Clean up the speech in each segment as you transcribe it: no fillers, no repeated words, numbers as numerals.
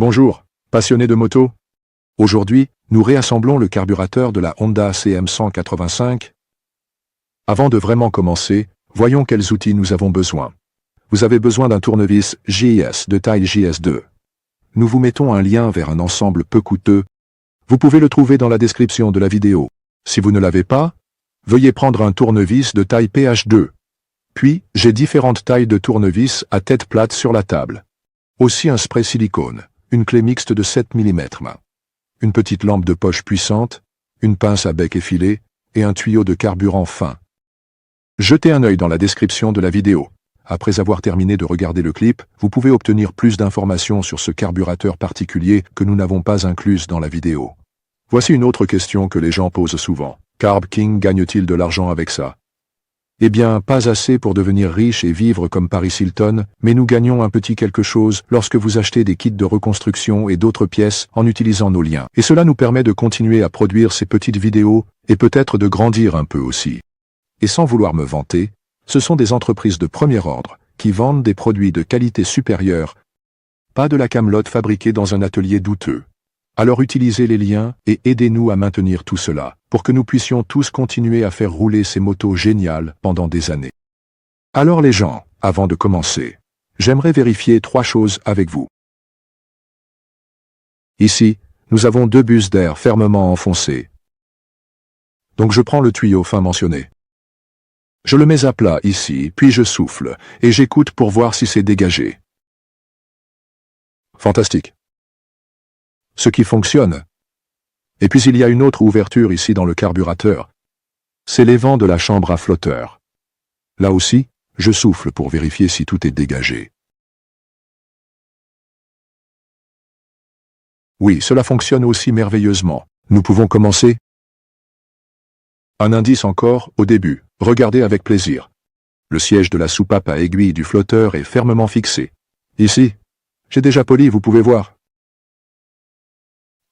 Bonjour, passionnés de moto. Aujourd'hui, nous réassemblons le carburateur de la Honda CM185. Avant de vraiment commencer, voyons quels outils nous avons besoin. Vous avez besoin d'un tournevis JS de taille JS2. Nous vous mettons un lien vers un ensemble peu coûteux. Vous pouvez le trouver dans la description de la vidéo. Si vous ne l'avez pas, veuillez prendre un tournevis de taille PH2. Puis, j'ai différentes tailles de tournevis à tête plate sur la table. Aussi un spray silicone, une clé mixte de 7 mm, une petite lampe de poche puissante, une pince à bec effilé et un tuyau de carburant fin. Jetez un œil dans la description de la vidéo. Après avoir terminé de regarder le clip, vous pouvez obtenir plus d'informations sur ce carburateur particulier que nous n'avons pas inclus dans la vidéo. Voici une autre question que les gens posent souvent. Carb King gagne-t-il de l'argent avec ça? Eh bien, pas assez pour devenir riche et vivre comme Paris Hilton, mais nous gagnons un petit quelque chose lorsque vous achetez des kits de reconstruction et d'autres pièces en utilisant nos liens. Et cela nous permet de continuer à produire ces petites vidéos et peut-être de grandir un peu aussi. Et sans vouloir me vanter, ce sont des entreprises de premier ordre qui vendent des produits de qualité supérieure, pas de la camelote fabriquée dans un atelier douteux. Alors utilisez les liens et aidez-nous à maintenir tout cela, pour que nous puissions tous continuer à faire rouler ces motos géniales pendant des années. Alors les gens, avant de commencer, j'aimerais vérifier 3 choses avec vous. Ici, nous avons 2 bus d'air fermement enfoncés. Donc je prends le tuyau fin mentionné. Je le mets à plat ici, puis je souffle, et j'écoute pour voir si c'est dégagé. Fantastique. Ce qui fonctionne. Et puis il y a une autre ouverture ici dans le carburateur. C'est les vents de la chambre à flotteur. Là aussi, je souffle pour vérifier si tout est dégagé. Oui, cela fonctionne aussi merveilleusement. Nous pouvons commencer. Un indice encore, au début, regardez avec plaisir. Le siège de la soupape à aiguille du flotteur est fermement fixé. Ici, j'ai déjà poli, vous pouvez voir.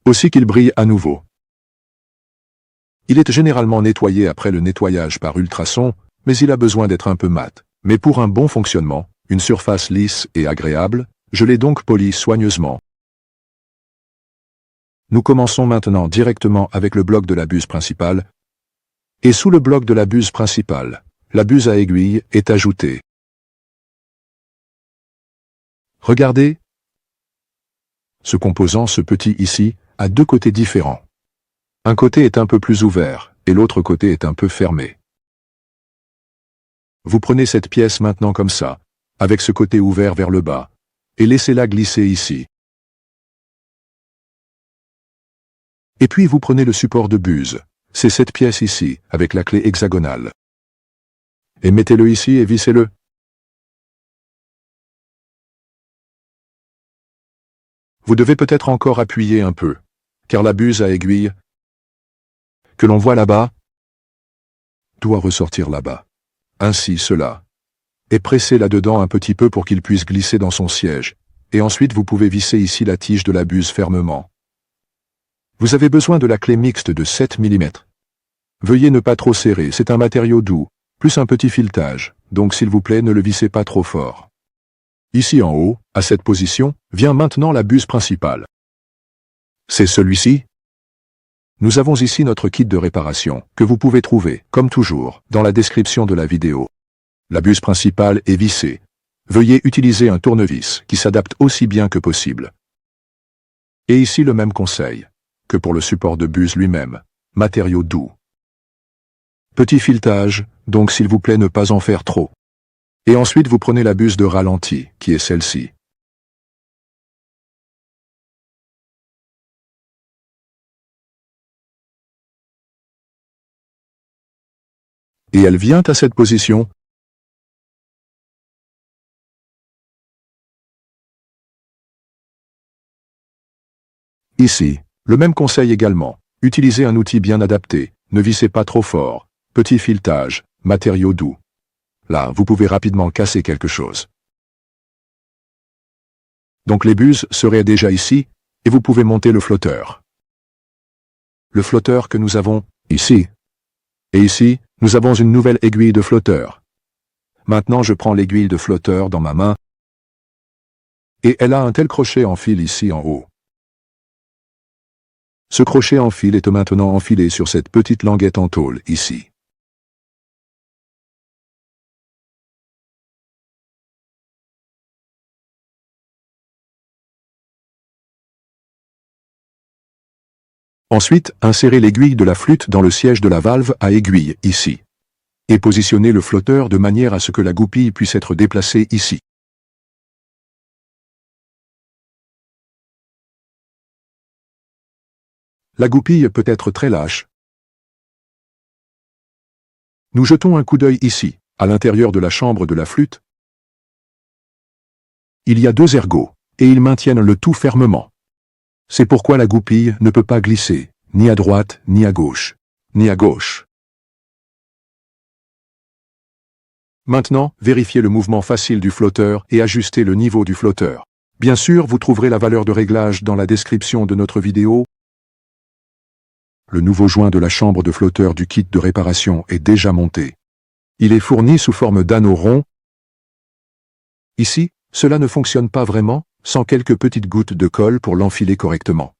Aussi qu'il brille à nouveau. Il est généralement nettoyé après le nettoyage par ultrasons, mais il a besoin d'être un peu mat. Mais pour un bon fonctionnement, une surface lisse et agréable, je l'ai donc poli soigneusement. Nous commençons maintenant directement avec le bloc de la buse principale. Et sous le bloc de la buse principale, la buse à aiguille est ajoutée. Regardez. Ce composant, ce petit ici, a 2 côtés différents. Un côté est un peu plus ouvert, et l'autre côté est un peu fermé. Vous prenez cette pièce maintenant comme ça, avec ce côté ouvert vers le bas, et laissez-la glisser ici. Et puis vous prenez le support de buse, c'est cette pièce ici, avec la clé hexagonale. Et mettez-le ici et vissez-le. Vous devez peut-être encore appuyer un peu, car la buse à aiguille, que l'on voit là-bas, doit ressortir là-bas. Ainsi cela. Et pressez là-dedans un petit peu pour qu'il puisse glisser dans son siège, et ensuite vous pouvez visser ici la tige de la buse fermement. Vous avez besoin de la clé mixte de 7 mm. Veuillez ne pas trop serrer, c'est un matériau doux, plus un petit filetage, donc s'il vous plaît ne le vissez pas trop fort. Ici en haut, à cette position, vient maintenant la buse principale. C'est celui-ci. Nous avons ici notre kit de réparation, que vous pouvez trouver, comme toujours, dans la description de la vidéo. La buse principale est vissée. Veuillez utiliser un tournevis, qui s'adapte aussi bien que possible. Et ici le même conseil, que pour le support de buse lui-même, matériau doux. Petit filetage, donc s'il vous plaît ne pas en faire trop. Et ensuite vous prenez la buse de ralenti, qui est celle-ci. Et elle vient à cette position. Ici, le même conseil également. Utilisez un outil bien adapté, ne vissez pas trop fort, petit filetage, matériau doux. Là, vous pouvez rapidement casser quelque chose. Donc les buses seraient déjà ici, et vous pouvez monter le flotteur. Le flotteur que nous avons ici. Et ici, nous avons une nouvelle aiguille de flotteur. Maintenant je prends l'aiguille de flotteur dans ma main Et elle a un tel crochet en fil ici en haut. Ce crochet en fil est maintenant enfilé sur cette petite languette en tôle ici. Ensuite, insérez l'aiguille de la flûte dans le siège de la valve à aiguille, ici. Et positionnez le flotteur de manière à ce que la goupille puisse être déplacée ici. La goupille peut être très lâche. Nous jetons un coup d'œil ici, à l'intérieur de la chambre de la flûte. Il y a 2 ergots, et ils maintiennent le tout fermement. C'est pourquoi la goupille ne peut pas glisser, ni à droite, ni à gauche. Ni à gauche. Maintenant, vérifiez le mouvement facile du flotteur et ajustez le niveau du flotteur. Bien sûr, vous trouverez la valeur de réglage dans la description de notre vidéo. Le nouveau joint de la chambre de flotteur du kit de réparation est déjà monté. Il est fourni sous forme d'anneau rond. Ici, cela ne fonctionne pas vraiment, sans quelques petites gouttes de colle pour l'enfiler correctement.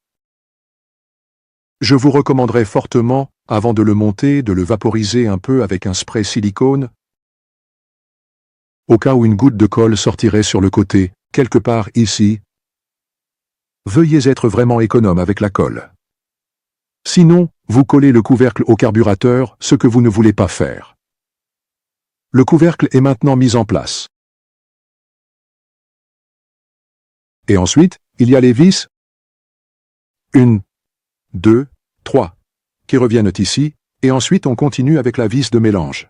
Je vous recommanderais fortement, avant de le monter, de le vaporiser un peu avec un spray silicone, au cas où une goutte de colle sortirait sur le côté, quelque part ici. Veuillez être vraiment économe avec la colle. Sinon, vous collez le couvercle au carburateur, ce que vous ne voulez pas faire. Le couvercle est maintenant mis en place. Et ensuite, il y a les vis 1, 2, 3, qui reviennent ici, et ensuite on continue avec la vis de mélange.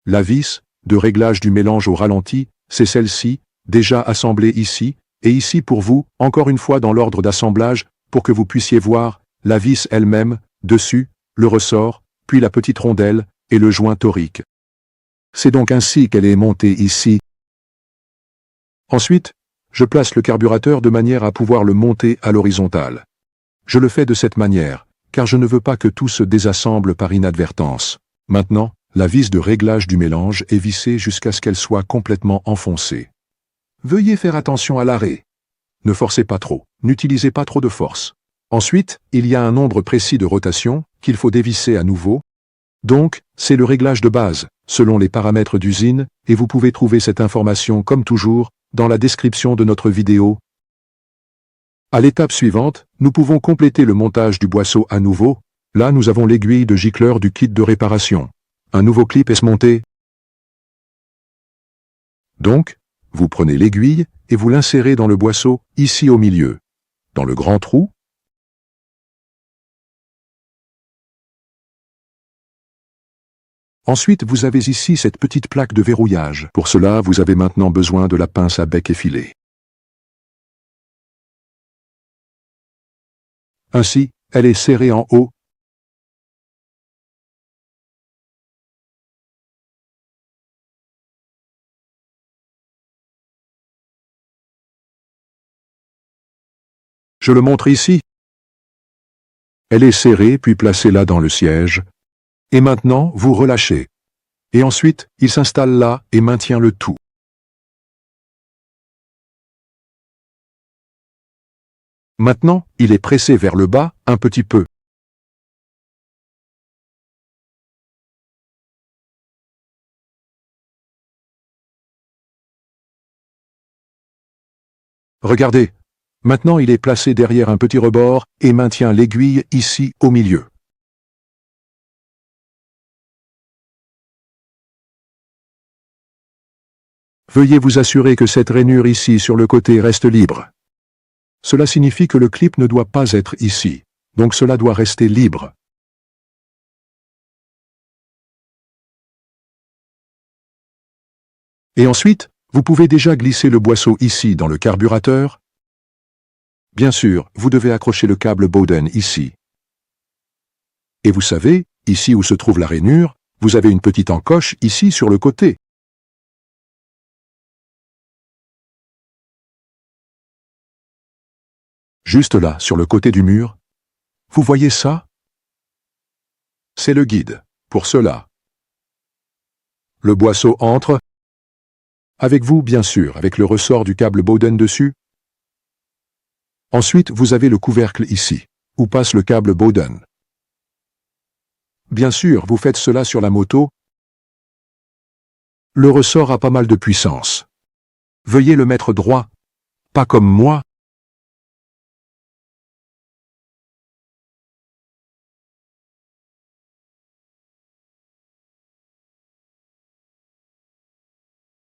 La vis de réglage du mélange au ralenti, c'est celle-ci, déjà assemblée ici, et ici pour vous, encore une fois dans l'ordre d'assemblage, pour que vous puissiez voir la vis elle-même, dessus, le ressort, puis la petite rondelle, et le joint torique. C'est donc ainsi qu'elle est montée ici. Ensuite, je place le carburateur de manière à pouvoir le monter à l'horizontale. Je le fais de cette manière, car je ne veux pas que tout se désassemble par inadvertance. Maintenant, la vis de réglage du mélange est vissée jusqu'à ce qu'elle soit complètement enfoncée. Veuillez faire attention à l'arrêt. Ne forcez pas trop, n'utilisez pas trop de force. Ensuite, il y a un nombre précis de rotations qu'il faut dévisser à nouveau. Donc, c'est le réglage de base, selon les paramètres d'usine, et vous pouvez trouver cette information comme toujours, dans la description de notre vidéo. À l'étape suivante, nous pouvons compléter le montage du boisseau à nouveau. Là, nous avons l'aiguille de gicleur du kit de réparation. Un nouveau clip est monté. Donc, vous prenez l'aiguille et vous l'insérez dans le boisseau, ici au milieu. Dans le grand trou. Ensuite, vous avez ici cette petite plaque de verrouillage. Pour cela, vous avez maintenant besoin de la pince à bec effilé. Ainsi, elle est serrée en haut. Je le montre ici. Elle est serrée puis placée là dans le siège. Et maintenant, vous relâchez. Et ensuite, il s'installe là et maintient le tout. Maintenant, il est pressé vers le bas, un petit peu. Regardez. Maintenant, il est placé derrière un petit rebord et maintient l'aiguille ici au milieu. Veuillez vous assurer que cette rainure ici sur le côté reste libre. Cela signifie que le clip ne doit pas être ici, donc cela doit rester libre. Et ensuite, vous pouvez déjà glisser le boisseau ici dans le carburateur. Bien sûr, vous devez accrocher le câble Bowden ici. Et vous savez, ici où se trouve la rainure, vous avez une petite encoche ici sur le côté. Juste là, sur le côté du mur. Vous voyez ça? C'est le guide. Pour cela. Le boisseau entre. Avec vous, bien sûr, avec le ressort du câble Bowden dessus. Ensuite, vous avez le couvercle ici, où passe le câble Bowden. Bien sûr, vous faites cela sur la moto. Le ressort a pas mal de puissance. Veuillez le mettre droit, pas comme moi.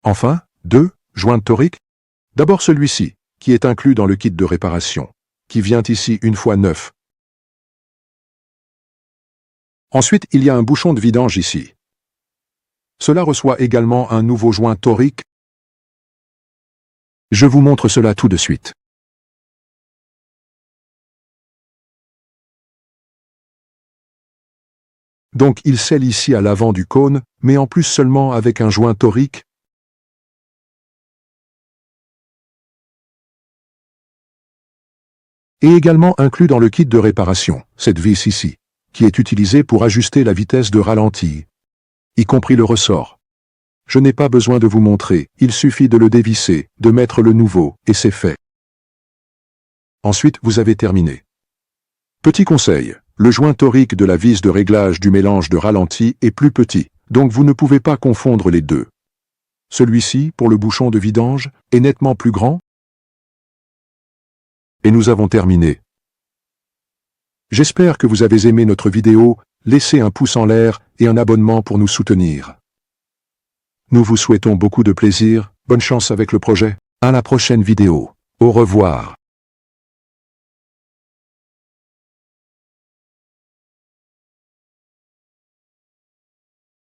Enfin, 2 jointes toriques. D'abord celui-ci, qui est inclus dans le kit de réparation, qui vient ici une fois neuf. Ensuite, il y a un bouchon de vidange ici. Cela reçoit également un nouveau joint torique. Je vous montre cela tout de suite. Donc il scelle ici à l'avant du cône, mais en plus seulement avec un joint torique. Et également inclus dans le kit de réparation, cette vis ici, qui est utilisée pour ajuster la vitesse de ralenti, y compris le ressort. Je n'ai pas besoin de vous montrer, il suffit de le dévisser, de mettre le nouveau, et c'est fait. Ensuite, vous avez terminé. Petit conseil, le joint torique de la vis de réglage du mélange de ralenti est plus petit, donc vous ne pouvez pas confondre les deux. Celui-ci, pour le bouchon de vidange, est nettement plus grand. Et nous avons terminé. J'espère que vous avez aimé notre vidéo, laissez un pouce en l'air et un abonnement pour nous soutenir. Nous vous souhaitons beaucoup de plaisir, bonne chance avec le projet. À la prochaine vidéo. Au revoir.